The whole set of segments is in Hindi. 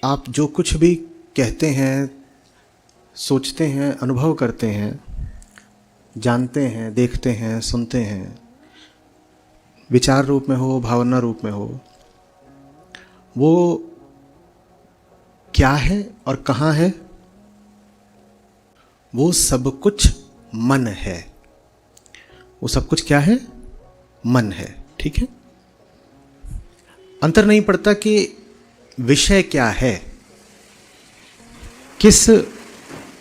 आप जो कुछ भी कहते हैं, सोचते हैं, अनुभव करते हैं, जानते हैं, देखते हैं, सुनते हैं, विचार रूप में हो, भावना रूप में हो, वो क्या है और कहाँ है? वो सब कुछ मन है। वो सब कुछ क्या है? मन है। ठीक है, अंतर नहीं पड़ता कि विषय क्या है, किस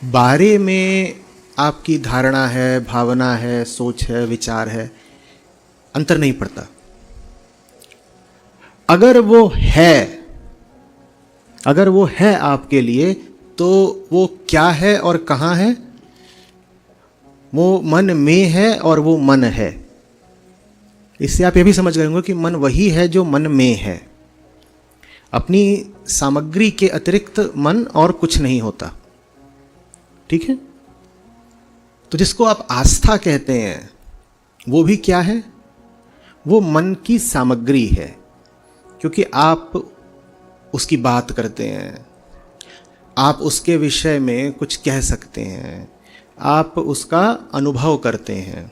बारे में आपकी धारणा है, भावना है, सोच है, विचार है, अंतर नहीं पड़ता। अगर वो है आपके लिए, तो वो क्या है और कहाँ है? वो मन में है और वो मन है। इससे आप ये भी समझ गए होंगे कि मन वही है जो मन में है। अपनी सामग्री के अतिरिक्त मन और कुछ नहीं होता। ठीक है, तो जिसको आप आस्था कहते हैं, वो भी क्या है? वो मन की सामग्री है, क्योंकि आप उसकी बात करते हैं, आप उसके विषय में कुछ कह सकते हैं, आप उसका अनुभव करते हैं।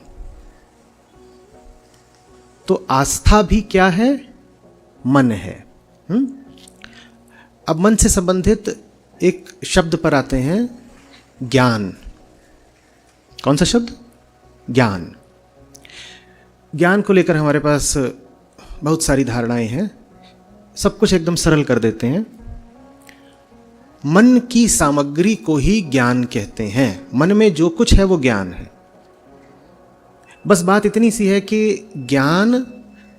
तो आस्था भी क्या है? मन है। अब मन से संबंधित एक शब्द पर आते हैं, ज्ञान। कौन सा शब्द? ज्ञान। ज्ञान को लेकर हमारे पास बहुत सारी धारणाएं हैं। सब कुछ एकदम सरल कर देते हैं। मन की सामग्री को ही ज्ञान कहते हैं। मन में जो कुछ है वो ज्ञान है। बस बात इतनी सी है कि ज्ञान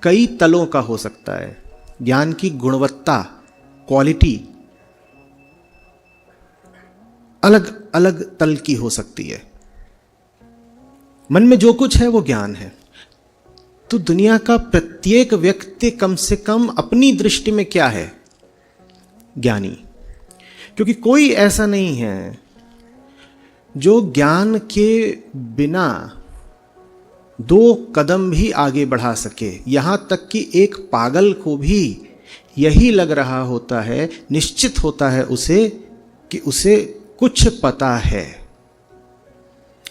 कई तलों का हो सकता है। ज्ञान की गुणवत्ता, क्वालिटी अलग अलग तल की हो सकती है। मन में जो कुछ है वो ज्ञान है। तो दुनिया का प्रत्येक व्यक्ति कम से कम अपनी दृष्टि में क्या है? ज्ञानी। क्योंकि कोई ऐसा नहीं है जो ज्ञान के बिना 2 कदम भी आगे बढ़ा सके। यहां तक कि एक पागल को भी यही लग रहा होता है, निश्चित होता है उसे, कि उसे कुछ पता है।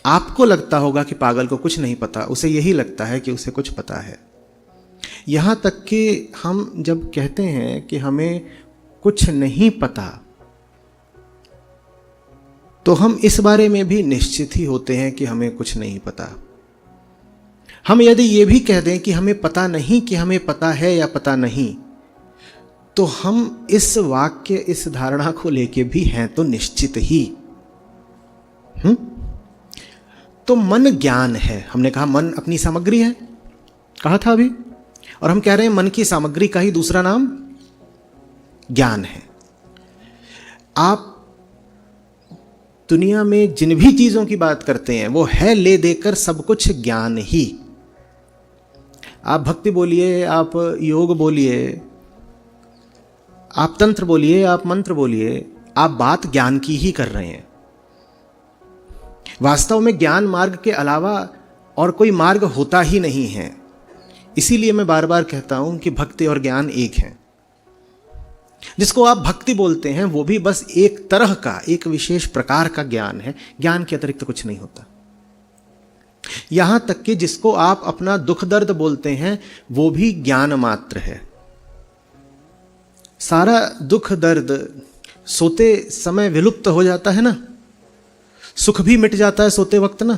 आपको लगता होगा कि पागल को कुछ नहीं पता, उसे यही लगता है कि उसे कुछ पता है। यहां तक कि हम जब कहते हैं कि हमें कुछ नहीं पता, तो हम इस बारे में भी निश्चित ही होते हैं कि हमें कुछ नहीं पता। हम यदि ये भी कह दें कि हमें पता नहीं कि हमें पता है या पता नहीं, तो हम इस वाक्य, इस धारणा को लेके भी हैं तो निश्चित ही। तो मन ज्ञान है। हमने कहा मन अपनी सामग्री है, कहा था अभी, और हम कह रहे हैं मन की सामग्री का ही दूसरा नाम ज्ञान है। आप दुनिया में जिन भी चीजों की बात करते हैं वो है ले देकर सब कुछ ज्ञान ही। आप भक्ति बोलिए, आप योग बोलिए, आप तंत्र बोलिए, आप मंत्र बोलिए, आप बात ज्ञान की ही कर रहे हैं। वास्तव में ज्ञान मार्ग के अलावा और कोई मार्ग होता ही नहीं है। इसीलिए मैं बार बार कहता हूं कि भक्ति और ज्ञान एक है। जिसको आप भक्ति बोलते हैं वो भी बस एक तरह का, एक विशेष प्रकार का ज्ञान है। ज्ञान के अतिरिक्त कुछ नहीं होता। यहां तक कि जिसको आप अपना दुख दर्द बोलते हैं वो भी ज्ञान मात्र है। सारा दुख दर्द सोते समय विलुप्त हो जाता है ना, सुख भी मिट जाता है सोते वक्त ना,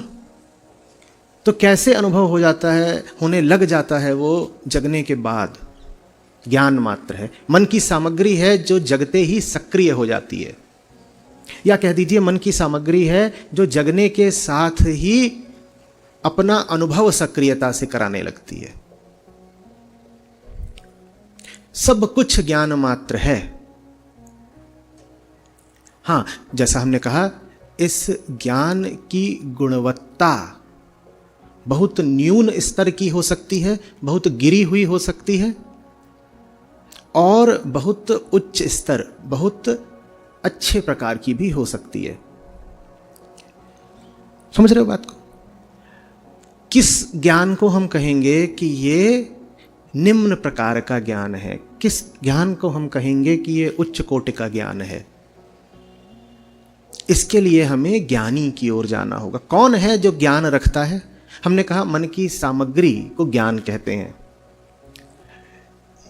तो कैसे अनुभव हो जाता है, होने लग जाता है वो जगने के बाद? ज्ञान मात्र है। मन की सामग्री है जो जगते ही सक्रिय हो जाती है, या कह दीजिए मन की सामग्री है जो जगने के साथ ही अपना अनुभव सक्रियता से कराने लगती है। सब कुछ ज्ञान मात्र है। हां, जैसा हमने कहा, इस ज्ञान की गुणवत्ता बहुत न्यून स्तर की हो सकती है, बहुत गिरी हुई हो सकती है, और बहुत उच्च स्तर, बहुत अच्छे प्रकार की भी हो सकती है। समझ रहे हो बात को? किस ज्ञान को हम कहेंगे कि ये निम्न प्रकार का ज्ञान है? किस ज्ञान को हम कहेंगे कि ये उच्च कोटि का ज्ञान है? इसके लिए हमें ज्ञानी की ओर जाना होगा। कौन है जो ज्ञान रखता है? हमने कहा मन की सामग्री को ज्ञान कहते हैं।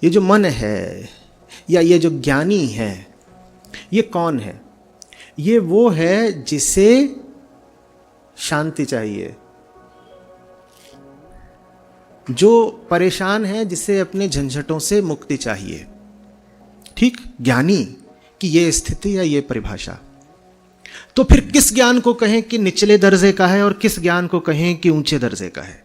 ये जो मन है या ये जो ज्ञानी है, ये कौन है? ये वो है जिसे शांति चाहिए, जो परेशान है, जिसे अपने झंझटों से मुक्ति चाहिए। ठीक, ज्ञानी की ये स्थिति या ये परिभाषा। तो फिर किस ज्ञान को कहें कि निचले दर्जे का है और किस ज्ञान को कहें कि ऊंचे दर्जे का है?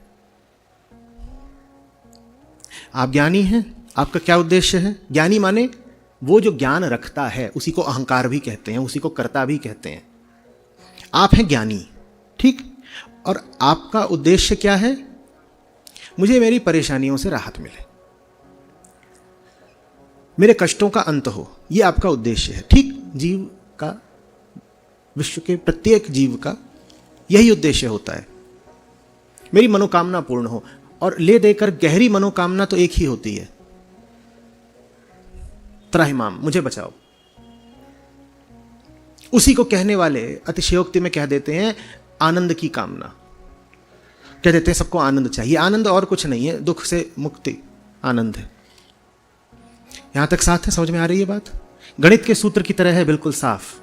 आप ज्ञानी हैं, आपका क्या उद्देश्य है? ज्ञानी माने वो जो ज्ञान रखता है, उसी को अहंकार भी कहते हैं, उसी को कर्ता भी कहते हैं। आप हैं ज्ञानी, ठीक? और आपका उद्देश्य क्या है? मुझे मेरी परेशानियों से राहत मिले, मेरे कष्टों का अंत हो, ये आपका उद्देश्य है। ठीक, जीव का, विश्व के प्रत्येक जीव का यही उद्देश्य होता है, मेरी मनोकामना पूर्ण हो। और ले देकर गहरी मनोकामना तो एक ही होती है, त्राहिमाम, मुझे बचाओ। उसी को कहने वाले अतिशयोक्ति में कह देते हैं आनंद की कामना। कह देते हैं सबको आनंद चाहिए। आनंद और कुछ नहीं है, दुख से मुक्ति आनंद है। यहां तक साथ है? समझ में आ रही है बात? गणित के सूत्र की तरह है, बिल्कुल साफ।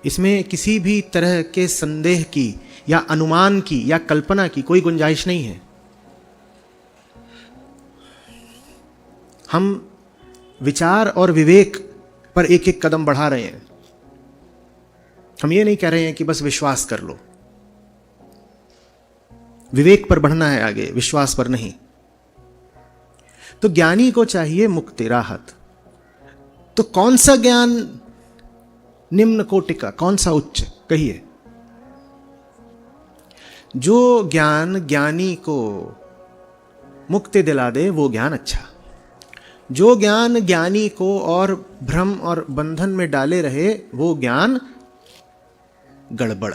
इसमें किसी भी तरह के संदेह की या अनुमान की या कल्पना की कोई गुंजाइश नहीं है। हम विचार और विवेक पर एक एक कदम बढ़ा रहे हैं। हम ये नहीं कह रहे हैं कि बस विश्वास कर लो। विवेक पर बढ़ना है आगे, विश्वास पर नहीं। तो ज्ञानी को चाहिए मुक्ति, राहत। तो कौन सा ज्ञान निम्न कोटि का, कौन सा उच्च? कहिए। जो ज्ञान ज्ञानी को मुक्ति दिला दे वो ज्ञान अच्छा। जो ज्ञान ज्ञानी को और भ्रम और बंधन में डाले रहे वो ज्ञान गड़बड़।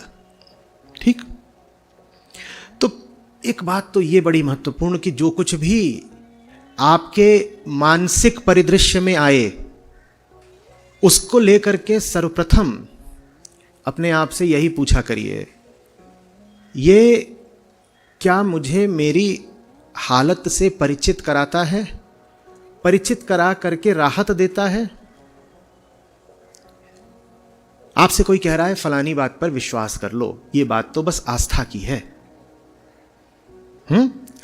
ठीक? तो एक बात तो ये बड़ी महत्वपूर्ण कि जो कुछ भी आपके मानसिक परिदृश्य में आए उसको लेकर के सर्वप्रथम अपने आप से यही पूछा करिए, ये क्या मुझे मेरी हालत से परिचित कराता है? परिचित करा करके राहत देता है? आपसे कोई कह रहा है फलानी बात पर विश्वास कर लो, ये बात तो बस आस्था की है।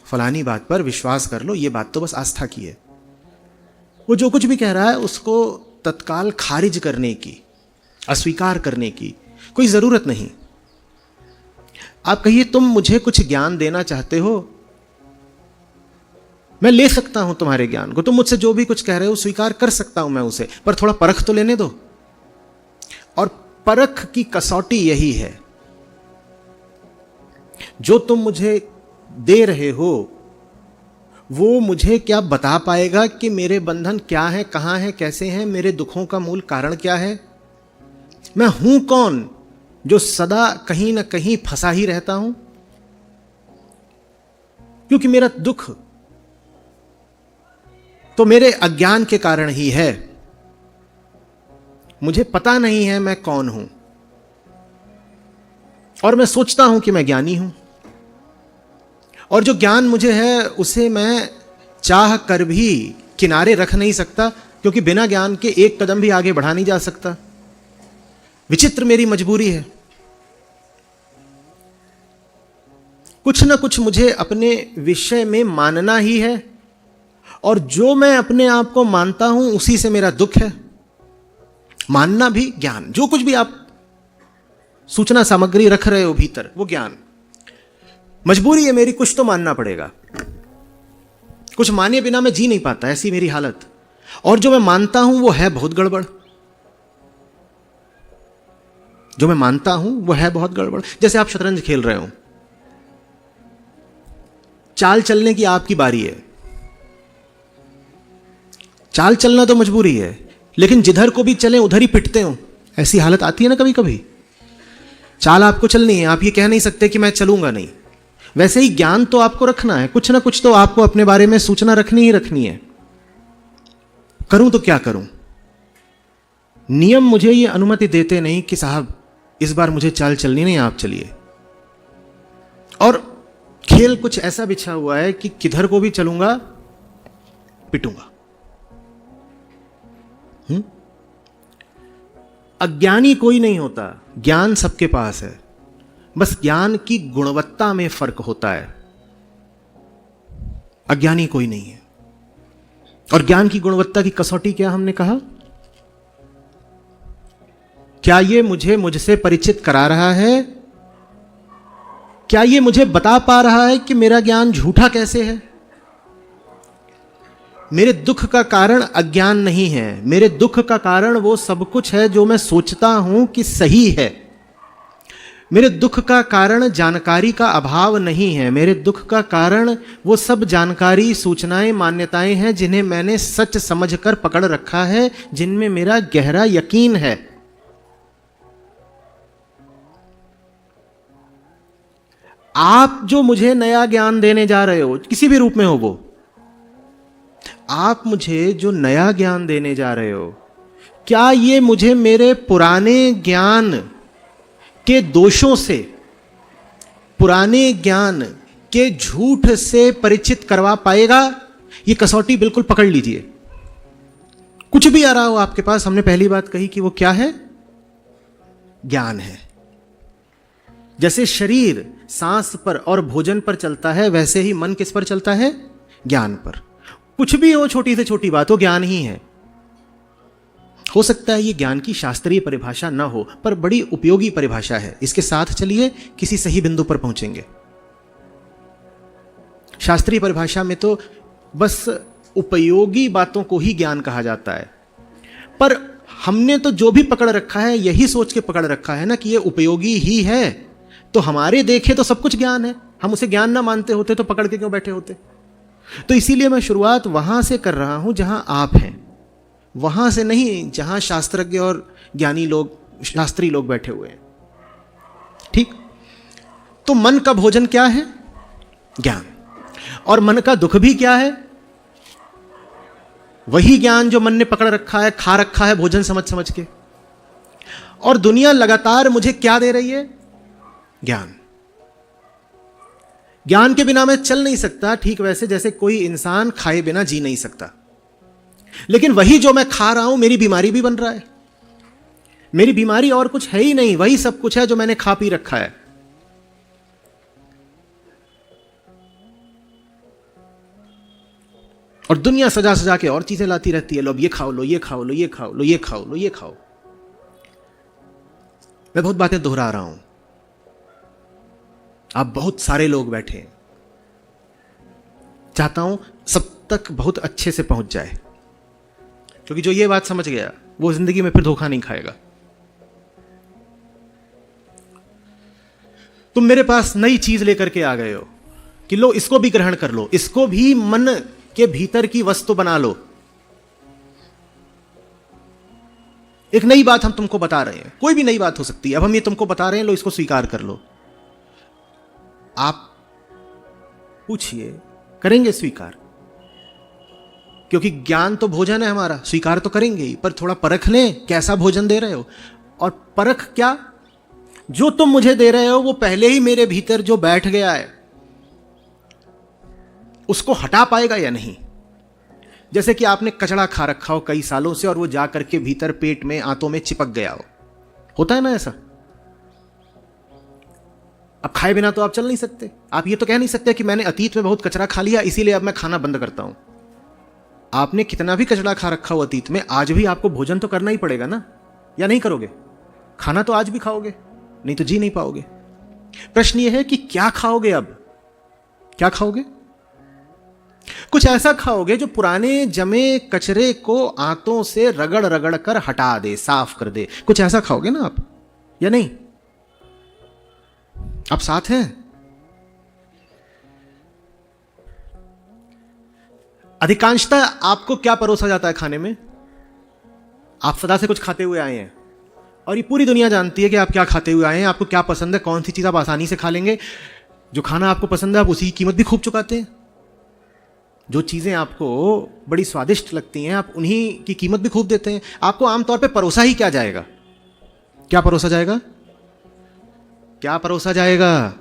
फलानी बात पर विश्वास कर लो, ये बात तो बस आस्था की है। वो जो कुछ भी कह रहा है उसको तत्काल खारिज करने की, अस्वीकार करने की कोई जरूरत नहीं। आप कहिए तुम मुझे कुछ ज्ञान देना चाहते हो, मैं ले सकता हूं तुम्हारे ज्ञान को, तुम मुझसे जो भी कुछ कह रहे हो स्वीकार कर सकता हूं मैं उसे, पर थोड़ा परख तो लेने दो। और परख की कसौटी यही है, जो तुम मुझे दे रहे हो वो मुझे क्या बता पाएगा कि मेरे बंधन क्या है, कहां है, कैसे हैं, मेरे दुखों का मूल कारण क्या है? मैं हूं कौन जो सदा कहीं ना कहीं फंसा ही रहता हूं? क्योंकि मेरा दुख तो मेरे अज्ञान के कारण ही है। मुझे पता नहीं है मैं कौन हूं, और मैं सोचता हूं कि मैं ज्ञानी हूं, और जो ज्ञान मुझे है उसे मैं चाह कर भी किनारे रख नहीं सकता, क्योंकि बिना ज्ञान के एक कदम भी आगे बढ़ा नहीं जा सकता। विचित्र मेरी मजबूरी है। कुछ ना कुछ मुझे अपने विषय में मानना ही है, और जो मैं अपने आप को मानता हूं उसी से मेरा दुख है। मानना भी ज्ञान, जो कुछ भी आप सूचना सामग्री रख रहे हो भीतर वो ज्ञान। मजबूरी है मेरी, कुछ तो मानना पड़ेगा, कुछ माने बिना मैं जी नहीं पाता, ऐसी मेरी हालत। और जो मैं मानता हूं वो है बहुत गड़बड़, जो मैं मानता हूं वो है बहुत गड़बड़। जैसे आप शतरंज खेल रहे हो, चाल चलने की आपकी बारी है, चाल चलना तो मजबूरी है, लेकिन जिधर को भी चलें उधर ही पिटते हो, ऐसी हालत आती है ना कभी कभी। चाल आपको चलनी है, आप ये कह नहीं सकते कि मैं चलूंगा नहीं। वैसे ही ज्ञान तो आपको रखना है, कुछ ना कुछ तो आपको अपने बारे में सूचना रखनी ही रखनी है। करूं तो क्या करूं? नियम मुझे ये अनुमति देते नहीं कि साहब इस बार मुझे चाल चलनी नहीं, आप चलिए। और खेल कुछ ऐसा बिछा हुआ है कि किधर को भी चलूंगा पिटूंगा। अज्ञानी कोई नहीं होता, ज्ञान सबके पास है, बस ज्ञान की गुणवत्ता में फर्क होता है। अज्ञानी कोई नहीं है। और ज्ञान की गुणवत्ता की कसौटी क्या हमने कहा? क्या ये मुझसे परिचित करा रहा है? क्या ये मुझे बता पा रहा है कि मेरा ज्ञान झूठा कैसे है? मेरे दुख का कारण अज्ञान नहीं है, मेरे दुख का कारण वो सब कुछ है जो मैं सोचता हूं कि सही है। मेरे दुख का कारण जानकारी का अभाव नहीं है, मेरे दुख का कारण वो सब जानकारी, सूचनाएं, मान्यताएं हैं जिन्हें मैंने सच समझकर पकड़ रखा है, जिनमें मेरा गहरा यकीन है। आप जो मुझे नया ज्ञान देने जा रहे हो, किसी भी रूप में हो वो, आप मुझे जो नया ज्ञान देने जा रहे हो, क्या ये मुझे मेरे पुराने ज्ञान के दोषों से, पुराने ज्ञान के झूठ से परिचित करवा पाएगा? ये कसौटी बिल्कुल पकड़ लीजिए। कुछ भी आ रहा हो आपके पास, हमने पहली बात कही कि वो क्या है? ज्ञान है। जैसे शरीर सांस पर और भोजन पर चलता है, वैसे ही मन किस पर चलता है? ज्ञान पर। कुछ भी हो, छोटी से छोटी बात हो, ज्ञान ही है। हो सकता है ये ज्ञान की शास्त्रीय परिभाषा ना हो, पर बड़ी उपयोगी परिभाषा है। इसके साथ चलिए किसी सही बिंदु पर पहुंचेंगे। शास्त्रीय परिभाषा में तो बस उपयोगी बातों को ही ज्ञान कहा जाता है, पर हमने तो जो भी पकड़ रखा है यही सोच के पकड़ रखा है ना कि ये उपयोगी ही है, तो हमारे देखे तो सब कुछ ज्ञान है। हम उसे ज्ञान ना मानते होते तो पकड़ के क्यों बैठे होते? तो इसीलिए मैं शुरुआत वहां से कर रहा हूं जहां आप हैं, वहां से नहीं जहां शास्त्रज्ञ और ज्ञानी लोग, शास्त्री लोग बैठे हुए हैं। ठीक? तो मन का भोजन क्या है? ज्ञान। और मन का दुख भी क्या है? वही ज्ञान जो मन ने पकड़ रखा है, खा रखा है भोजन समझ समझ के। और दुनिया लगातार मुझे क्या दे रही है? ज्ञान। ज्ञान के बिना मैं चल नहीं सकता, ठीक वैसे जैसे कोई इंसान खाए बिना जी नहीं सकता। लेकिन वही जो मैं खा रहा हूं, मेरी बीमारी भी बन रहा है। मेरी बीमारी और कुछ है ही नहीं, वही सब कुछ है जो मैंने खा पी रखा है। और दुनिया सजा सजा के और चीजें लाती रहती है। लो अब ये खाओ, लो ये खाओ, लो ये खाओ, लो ये खाओ, लो ये खाओ। मैं बहुत बातें दोहरा रहा हूं, आप बहुत सारे लोग बैठे हैं, चाहता हूं सब तक बहुत अच्छे से पहुंच जाए, क्योंकि जो ये बात समझ गया वो जिंदगी में फिर धोखा नहीं खाएगा। तुम मेरे पास नई चीज लेकर के आ गए हो कि लो इसको भी ग्रहण कर लो, इसको भी मन के भीतर की वस्तु बना लो। एक नई बात हम तुमको बता रहे हैं, कोई भी नई बात हो सकती है। अब हम ये तुमको बता रहे हैं, लो इसको स्वीकार कर लो। आप पूछिए, करेंगे स्वीकार? क्योंकि ज्ञान तो भोजन है हमारा, स्वीकार तो करेंगे ही, पर थोड़ा परख लें कैसा भोजन दे रहे हो। और परख क्या? जो तुम मुझे दे रहे हो वो पहले ही मेरे भीतर जो बैठ गया है, उसको हटा पाएगा या नहीं? जैसे कि आपने कचड़ा खा रखा हो कई सालों से और वो जा करके भीतर पेट में, आंतों में चिपक गया हो। होता है ना ऐसा? अब खाए बिना तो आप चल नहीं सकते। आप ये तो कह नहीं सकते कि मैंने अतीत में बहुत कचरा खा लिया इसीलिए अब मैं खाना बंद करता हूं। आपने कितना भी कचरा खा रखा हो अतीत में, आज भी आपको भोजन तो करना ही पड़ेगा ना, या नहीं करोगे? खाना तो आज भी खाओगे, नहीं तो जी नहीं पाओगे। प्रश्न यह है कि क्या खाओगे? अब क्या खाओगे? कुछ ऐसा खाओगे जो पुराने जमे कचरे को आंतों से रगड़ रगड़ कर हटा दे, साफ कर दे। कुछ ऐसा खाओगे ना आप, या नहीं? आप साथ हैं? अधिकांशतः आपको क्या परोसा जाता है खाने में? आप सदा से कुछ खाते हुए आए हैं और ये पूरी दुनिया जानती है कि आप क्या खाते हुए आए हैं, आपको क्या पसंद है, कौन सी चीज आप आसानी से खा लेंगे। जो खाना आपको पसंद है आप उसी की कीमत भी खूब चुकाते हैं। जो चीजें आपको बड़ी स्वादिष्ट लगती हैं, आप उन्हीं की कीमत भी खूब देते हैं। आपको आमतौर पे परोसा ही क्या जाएगा? क्या परोसा जाएगा? क्या परोसा जाएगा?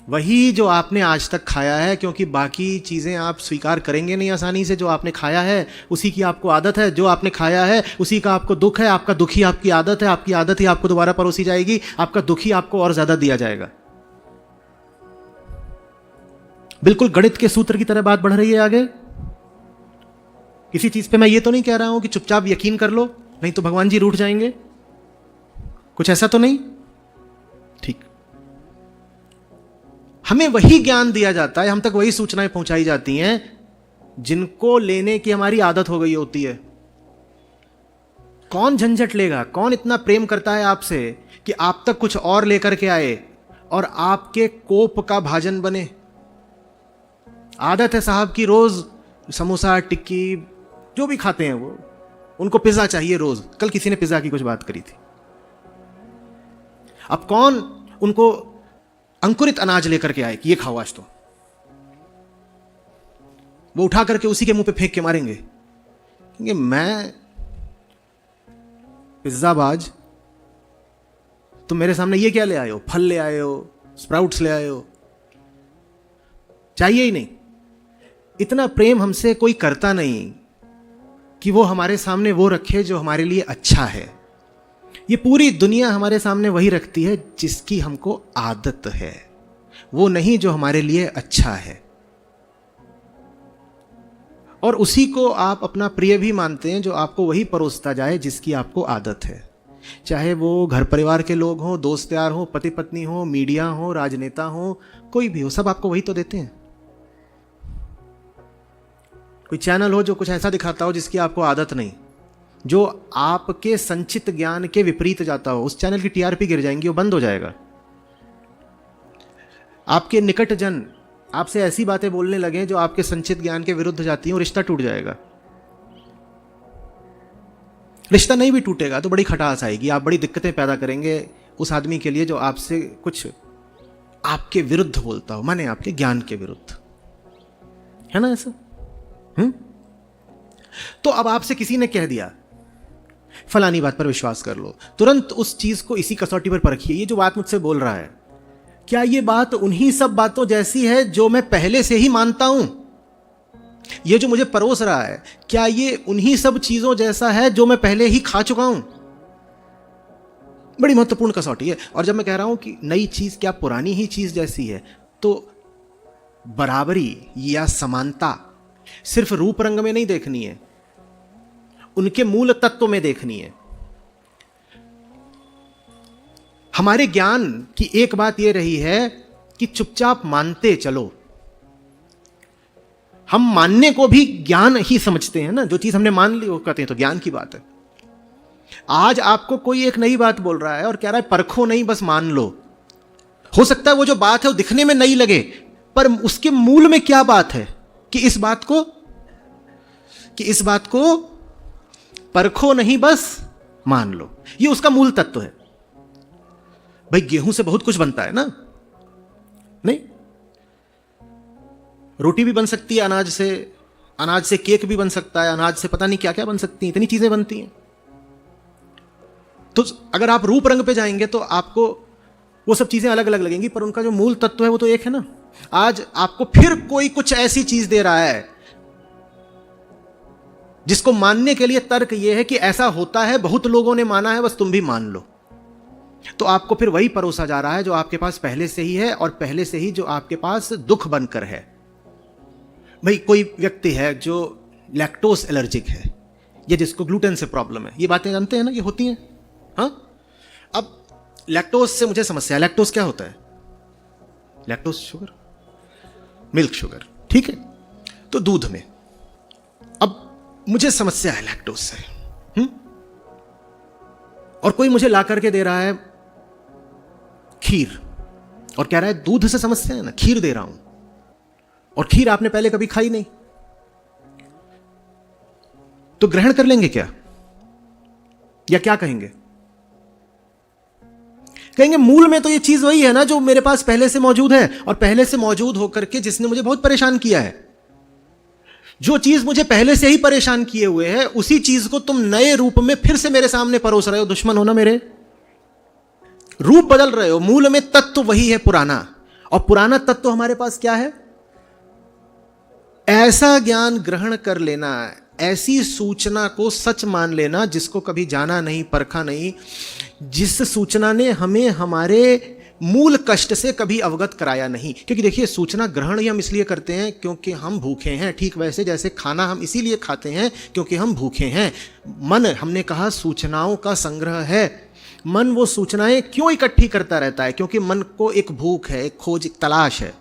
वही जो आपने आज तक खाया है, क्योंकि बाकी चीजें आप स्वीकार करेंगे नहीं आसानी से। जो आपने खाया है उसी की आपको आदत है, जो आपने खाया है उसी का आपको दुख है, आपका दुख ही आपकी आदत है, आपकी आदत ही आपको दोबारा परोसी जाएगी, आपका दुख ही आपको और ज्यादा दिया जाएगा। बिल्कुल गणित के सूत्र की तरह बात बढ़ रही है आगे। किसी चीज पे मैं ये तो नहीं कह रहा हूं कि चुपचाप यकीन कर लो, नहीं तो भगवान जी रूठ जाएंगे, कुछ ऐसा तो नहीं। ठीक, हमें वही ज्ञान दिया जाता है, हम तक वही सूचनाएं पहुंचाई जाती हैं जिनको लेने की हमारी आदत हो गई होती है। कौन झंझट लेगा? कौन इतना प्रेम करता है आपसे कि आप तक कुछ और लेकर के आए और आपके कोप का भाजन बने? आदत है साहब की रोज समोसा टिक्की जो भी खाते हैं वो, उनको पिज्जा चाहिए रोज। कल किसी ने पिज्जा की कुछ बात करी थी। अब कौन उनको अंकुरित अनाज लेकर के आए कि ये खाओ आज, तो वो उठा करके उसी के मुंह पे फेंक के मारेंगे क्योंकि मैं पिज्जाबाज, तुम मेरे सामने ये क्या ले आए हो? फल ले आए हो, स्प्राउट्स ले आए हो, चाहिए ही नहीं। इतना प्रेम हमसे कोई करता नहीं कि वो हमारे सामने वो रखे जो हमारे लिए अच्छा है। ये पूरी दुनिया हमारे सामने वही रखती है जिसकी हमको आदत है, वो नहीं जो हमारे लिए अच्छा है। और उसी को आप अपना प्रिय भी मानते हैं जो आपको वही परोसता जाए जिसकी आपको आदत है। चाहे वो घर परिवार के लोग हों, दोस्त यार हों, पति पत्नी हो, मीडिया हो, राजनेता हो, कोई भी हो, सब आपको वही तो देते हैं। कोई चैनल हो जो कुछ ऐसा दिखाता हो जिसकी आपको आदत नहीं, जो आपके संचित ज्ञान के विपरीत जाता हो, उस चैनल की टीआरपी गिर जाएंगी, वो बंद हो जाएगा। आपके निकट जन आपसे ऐसी बातें बोलने लगे जो आपके संचित ज्ञान के विरुद्ध जाती हैं, रिश्ता टूट जाएगा। रिश्ता नहीं भी टूटेगा तो बड़ी खटास आएगी, आप बड़ी दिक्कतें पैदा करेंगे उस आदमी के लिए जो आपसे कुछ आपके विरुद्ध बोलता हो, माने आपके ज्ञान के विरुद्ध, है ना ऐसा? तो अब आपसे किसी ने कह दिया फलानी बात पर विश्वास कर लो, तुरंत उस चीज को इसी कसौटी पर परखिए, ये जो बात मुझसे बोल रहा है, क्या ये बात उन्हीं सब बातों जैसी है जो मैं पहले से ही मानता हूं? ये जो मुझे परोस रहा है, क्या ये उन्हीं सब चीजों जैसा है जो मैं पहले ही खा चुका हूं? बड़ी महत्वपूर्ण कसौटी है। और जब मैं कह रहा हूं कि नई चीज क्या पुरानी ही चीज जैसी है, तो बराबरी या समानता सिर्फ रूप रंग में नहीं देखनी है, उनके मूल तत्व में देखनी है। हमारे ज्ञान की एक बात यह रही है कि चुपचाप मानते चलो। हम मानने को भी ज्ञान ही समझते हैं ना, जो चीज हमने मान ली वो कहते हैं तो ज्ञान की बात है। आज आपको कोई एक नई बात बोल रहा है और कह रहा है परखो नहीं, बस मान लो। हो सकता है वो जो बात है वो दिखने में नई लगे, पर उसके मूल में क्या बात है कि इस बात को परखो नहीं, बस मान लो। ये उसका मूल तत्व है। भाई गेहूं से बहुत कुछ बनता है ना, नहीं? रोटी भी बन सकती है अनाज से केक भी बन सकता है, अनाज से पता नहीं क्या क्या बन सकती हैं, इतनी चीजें बनती हैं। तो अगर आप रूप रंग पे जाएंगे तो आपको वो सब चीजें अलग अलग लगेंगी, पर उनका जो मूल तत्व है वो तो एक है ना। आज आपको फिर कोई कुछ ऐसी चीज दे रहा है जिसको मानने के लिए तर्क यह है कि ऐसा होता है, बहुत लोगों ने माना है, बस तुम भी मान लो। तो आपको फिर वही परोसा जा रहा है जो आपके पास पहले से ही है, और पहले से ही जो आपके पास दुख बनकर है। भाई कोई व्यक्ति है जो लैक्टोज एलर्जिक है या जिसको ग्लूटेन से प्रॉब्लम है, ये बातें जानते हैं ना, ये होती हैं। हाँ, अब लैक्टोज से मुझे समस्या है। लैक्टोज क्या होता है? लैक्टोज शुगर, मिल्क शुगर, ठीक है। तो दूध में अब मुझे समस्या है लैक्टोज से, और कोई मुझे ला करके दे रहा है खीर और कह रहा है दूध से समस्या है ना, खीर दे रहा हूं, और खीर आपने पहले कभी खाई नहीं, तो ग्रहण कर लेंगे क्या, या क्या कहेंगे? कहेंगे मूल में तो ये चीज वही है ना जो मेरे पास पहले से मौजूद है, और पहले से मौजूद होकर के जिसने मुझे बहुत परेशान किया है। जो चीज मुझे पहले से ही परेशान किए हुए है, उसी चीज को तुम नए रूप में फिर से मेरे सामने परोस रहे हो। दुश्मन हो ना मेरे, रूप बदल रहे हो, मूल में तत्व वही है पुराना। और पुराना तत्व हमारे पास क्या है? ऐसा ज्ञान ग्रहण कर लेना, ऐसी सूचना को सच मान लेना जिसको कभी जाना नहीं, परखा नहीं, जिस सूचना ने हमें हमारे मूल कष्ट से कभी अवगत कराया नहीं। क्योंकि देखिए, सूचना ग्रहण ही हम इसलिए करते हैं क्योंकि हम भूखे हैं, ठीक वैसे जैसे खाना हम इसीलिए खाते हैं क्योंकि हम भूखे हैं। मन, हमने कहा, सूचनाओं का संग्रह है। मन वो सूचनाएं क्यों इकट्ठी करता रहता है? क्योंकि मन को एक भूख है, एक खोज, एक तलाश है।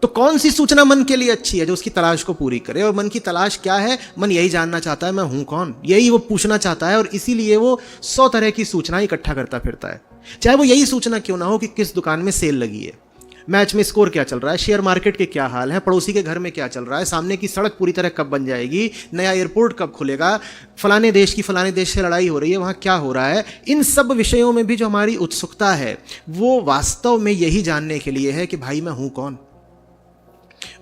तो कौन सी सूचना मन के लिए अच्छी है? जो उसकी तलाश को पूरी करे। और मन की तलाश क्या है? मन यही जानना चाहता है मैं हूं कौन, यही वो पूछना चाहता है। और इसीलिए वो 100 तरह की सूचनाएं इकट्ठा करता फिरता है, चाहे वो यही सूचना क्यों ना हो कि किस दुकान में सेल लगी है, मैच में स्कोर क्या चल रहा है, शेयर मार्केट के क्या हाल है, पड़ोसी के घर में क्या चल रहा है, सामने की सड़क पूरी तरह कब बन जाएगी, नया एयरपोर्ट कब खुलेगा, फलाने देश की फलाने देश से लड़ाई हो रही है, वहाँ क्या हो रहा है। इन सब विषयों में भी जो हमारी उत्सुकता है वो वास्तव में यही जानने के लिए है कि भाई मैं हूं कौन।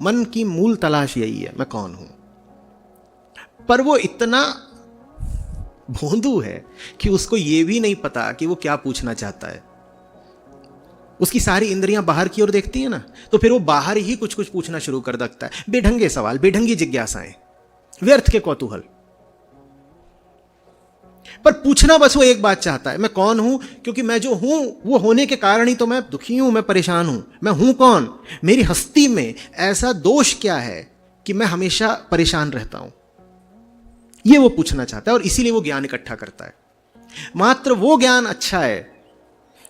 मन की मूल तलाश यही है, मैं कौन हूं। पर वो इतना भोंदू है कि उसको ये भी नहीं पता कि वो क्या पूछना चाहता है। उसकी सारी इंद्रियां बाहर की ओर देखती है ना, तो फिर वो बाहर ही कुछ कुछ पूछना शुरू कर देता है। बेढंगे सवाल, बेढंगी जिज्ञासाएं, व्यर्थ के कौतूहल। पर पूछना बस वो एक बात चाहता है, मैं कौन हूं। क्योंकि मैं जो हूं वो होने के कारण ही तो मैं दुखी हूं, मैं परेशान हूं। मैं हूं कौन? मेरी हस्ती में ऐसा दोष क्या है कि मैं हमेशा परेशान रहता हूं? ये वो पूछना चाहता है, और इसीलिए वो ज्ञान इकट्ठा करता है। मात्र वो ज्ञान अच्छा है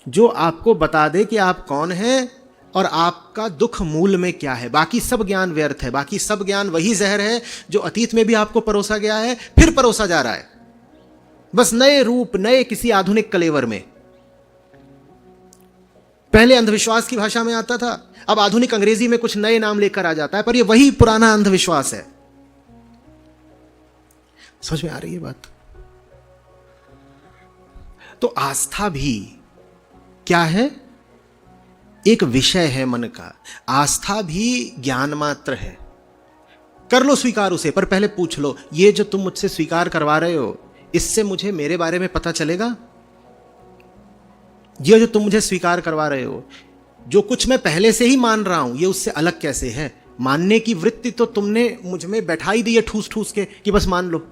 जो आपको बता दे कि आप कौन हैं और आपका दुख मूल में क्या है। बाकी सब ज्ञान व्यर्थ है। बाकी सब ज्ञान वही जहर है जो अतीत में भी आपको परोसा गया है, फिर परोसा जा रहा है, बस नए रूप, नए किसी आधुनिक कलेवर में। पहले अंधविश्वास की भाषा में आता था, अब आधुनिक अंग्रेजी में कुछ नए नाम लेकर आ जाता है, पर यह वही पुराना अंधविश्वास है। समझ में आ रही है बात? तो आस्था भी क्या है? एक विषय है मन का। आस्था भी ज्ञान मात्र है। कर लो स्वीकार उसे, पर पहले पूछ लो, ये जो तुम मुझसे स्वीकार करवा रहे हो, इससे मुझे मेरे बारे में पता चलेगा? ये जो तुम मुझे स्वीकार करवा रहे हो, जो कुछ मैं पहले से ही मान रहा हूं, ये उससे अलग कैसे है? मानने की वृत्ति तो तुमने मुझ में बैठा ही दी है ठूस ठूस के कि बस मान लो।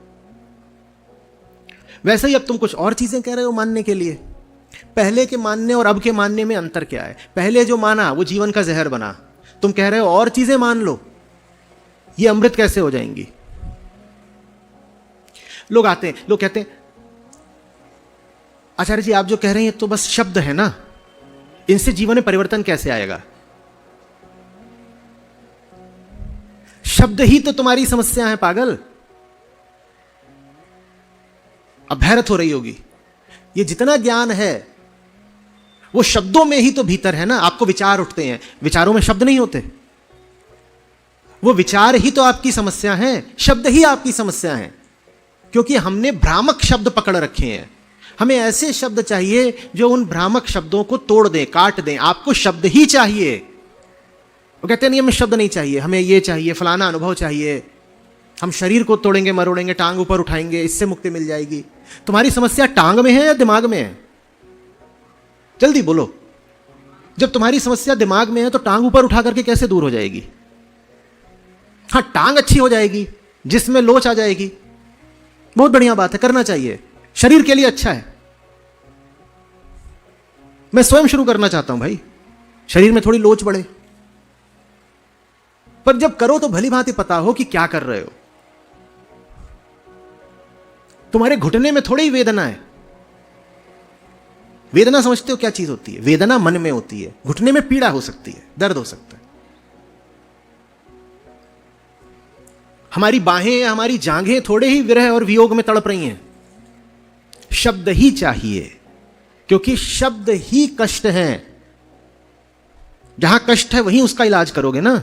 वैसे ही अब तुम कुछ और चीजें कह रहे हो मानने के लिए। पहले के मानने और अब के मानने में अंतर क्या है? पहले जो माना वो जीवन का जहर बना। तुम कह रहे हो और चीजें मान लो, ये अमृत कैसे हो जाएंगी? लोग आते हैं, लोग कहते हैं, आचार्य जी आप जो कह रहे हैं तो बस शब्द है ना, इनसे जीवन में परिवर्तन कैसे आएगा? शब्द ही तो तुम्हारी समस्या है पागल। अब हैरत हो रही होगी, ये जितना ज्ञान है वो शब्दों में ही तो भीतर है ना। आपको विचार उठते हैं, विचारों में शब्द नहीं होते। वो विचार ही तो आपकी समस्या है, शब्द ही आपकी समस्या है। क्योंकि हमने भ्रामक शब्द पकड़ रखे हैं। हमें ऐसे शब्द चाहिए जो उन भ्रामक शब्दों को तोड़ दें, काट दें। आपको शब्द ही चाहिए। वो कहते नहीं हमें शब्द नहीं चाहिए, हमें ये चाहिए, फलाना अनुभव चाहिए, हम शरीर को तोड़ेंगे, मरोड़ेंगे, टांग ऊपर उठाएंगे, इससे मुक्ति मिल जाएगी। तुम्हारी समस्या टांग में है या दिमाग में है? जल्दी बोलो। जब तुम्हारी समस्या दिमाग में है तो टांग ऊपर उठा करके कैसे दूर हो जाएगी? हाँ, टांग अच्छी हो जाएगी, जिसमें लोच आ जाएगी, बहुत बढ़िया बात है, करना चाहिए, शरीर के लिए अच्छा है। मैं स्वयं शुरू करना चाहता हूं भाई, शरीर में थोड़ी लोच बढ़े। पर जब करो तो भली भांति पता हो कि क्या कर रहे हो। तुम्हारे घुटने में थोड़ी ही वेदना है। वेदना समझते हो क्या चीज होती है? वेदना मन में होती है। घुटने में पीड़ा हो सकती है, दर्द हो सकता है। हमारी बाहें, हमारी जांघें थोड़े ही विरह और वियोग में तड़प रही हैं। शब्द ही चाहिए, क्योंकि शब्द ही कष्ट है। जहां कष्ट है वहीं उसका इलाज करोगे ना।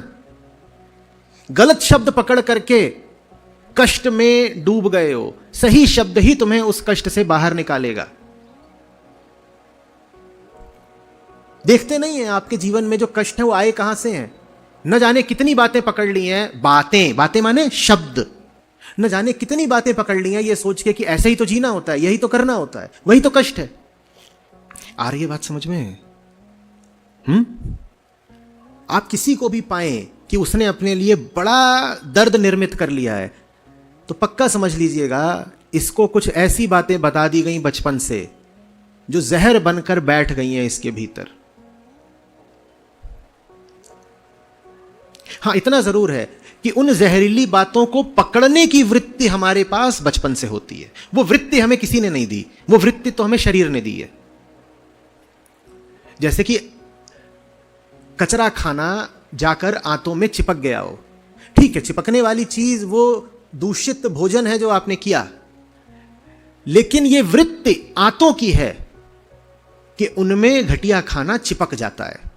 गलत शब्द पकड़ करके कष्ट में डूब गए हो, सही शब्द ही तुम्हें उस कष्ट से बाहर निकालेगा। देखते नहीं है आपके जीवन में जो कष्ट है वो आए कहां से हैं। न जाने कितनी बातें पकड़ ली हैं, बातें माने शब्द, न जाने कितनी बातें पकड़ ली हैं ये सोच के कि ऐसे ही तो जीना होता है, यही तो करना होता है, वही तो कष्ट है। आ रही है बात समझ में? आप किसी को भी पाएं कि उसने अपने लिए बड़ा दर्द निर्मित कर लिया है, तो पक्का समझ लीजिएगा इसको कुछ ऐसी बातें बता दी गई बचपन से जो जहर बनकर बैठ गई हैं इसके भीतर। हां, इतना जरूर है कि उन जहरीली बातों को पकड़ने की वृत्ति हमारे पास बचपन से होती है। वो वृत्ति हमें किसी ने नहीं दी, वो वृत्ति तो हमें शरीर ने दी है। जैसे कि कचरा खाना जाकर आंतों में चिपक गया हो, ठीक है, चिपकने वाली चीज वो दूषित भोजन है जो आपने किया, लेकिन ये वृत्ति आंतों की है कि उनमें घटिया खाना चिपक जाता है।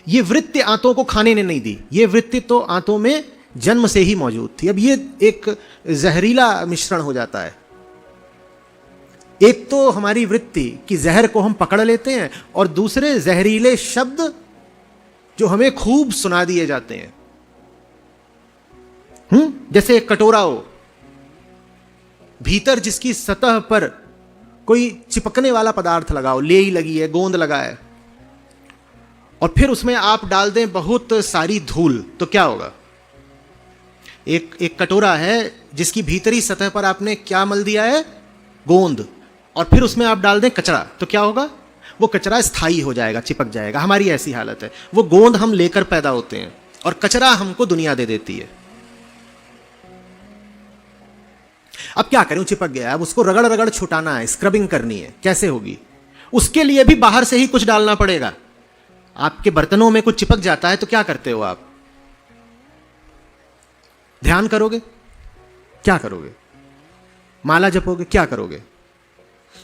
ये वृत्ति आंतों को खाने ने नहीं दी, ये वृत्ति तो आंतों में जन्म से ही मौजूद थी। अब ये एक जहरीला मिश्रण हो जाता है। एक तो हमारी वृत्ति कि जहर को हम पकड़ लेते हैं, और दूसरे जहरीले शब्द जो हमें खूब सुना दिए जाते हैं। जैसे एक कटोरा हो, भीतर जिसकी सतह पर कोई चिपकने वाला पदार्थ लगाओ, लेई लगी है, गोंद लगा है, और फिर उसमें आप डाल दें बहुत सारी धूल, तो क्या होगा? एक कटोरा है जिसकी भीतरी सतह पर आपने क्या मल दिया है? गोंद, और फिर उसमें आप डाल दें कचरा, तो क्या होगा? वो कचरा स्थायी हो जाएगा, चिपक जाएगा। हमारी ऐसी हालत है। वो गोंद हम लेकर पैदा होते हैं और कचरा हमको दुनिया दे देती है। अब क्या करें? चिपक गया, अब उसको रगड़ रगड़ छुटाना है, स्क्रबिंग करनी है। कैसे होगी? उसके लिए भी बाहर से ही कुछ डालना पड़ेगा। आपके बर्तनों में कुछ चिपक जाता है तो क्या करते हो आप? ध्यान करोगे? क्या करोगे? माला जपोगे? क्या करोगे?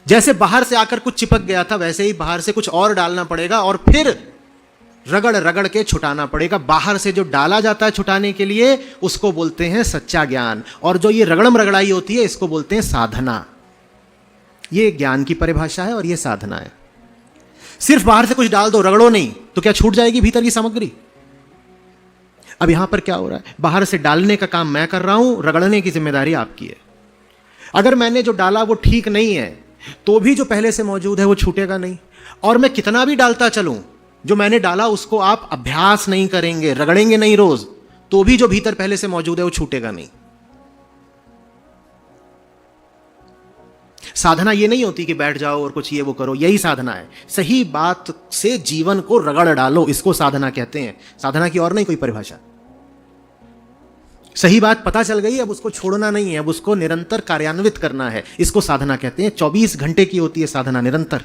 जैसे बाहर से आकर कुछ चिपक गया था, वैसे ही बाहर से कुछ और डालना पड़ेगा और फिर रगड़ रगड़ के छुटाना पड़ेगा। बाहर से जो डाला जाता है छुटाने के लिए, उसको बोलते हैं सच्चा ज्ञान, और जो ये रगड़म रगड़ाई होती है इसको बोलते हैं साधना। ये ज्ञान की परिभाषा है और ये साधना है। सिर्फ बाहर से कुछ डाल दो, रगड़ो नहीं, तो क्या छूट जाएगी भीतर की सामग्री? अब यहां पर क्या हो रहा है? बाहर से डालने का काम मैं कर रहा हूं, रगड़ने की जिम्मेदारी आपकी है। अगर मैंने जो डाला वो ठीक नहीं है, तो भी जो पहले से मौजूद है वो छूटेगा नहीं। और मैं कितना भी डालता चलूं, जो मैंने डाला उसको आप अभ्यास नहीं करेंगे, रगड़ेंगे नहीं रोज, तो भी जो भीतर पहले से मौजूद है वो छूटेगा नहीं। साधना ये नहीं होती कि बैठ जाओ और कुछ ये वो करो, यही साधना है। सही बात से जीवन को रगड़ डालो, इसको साधना कहते हैं। साधना की और नहीं कोई परिभाषा। सही बात पता चल गई, अब उसको छोड़ना नहीं है, अब उसको निरंतर कार्यान्वित करना है, इसको साधना कहते हैं। 24 घंटे की होती है साधना, निरंतर।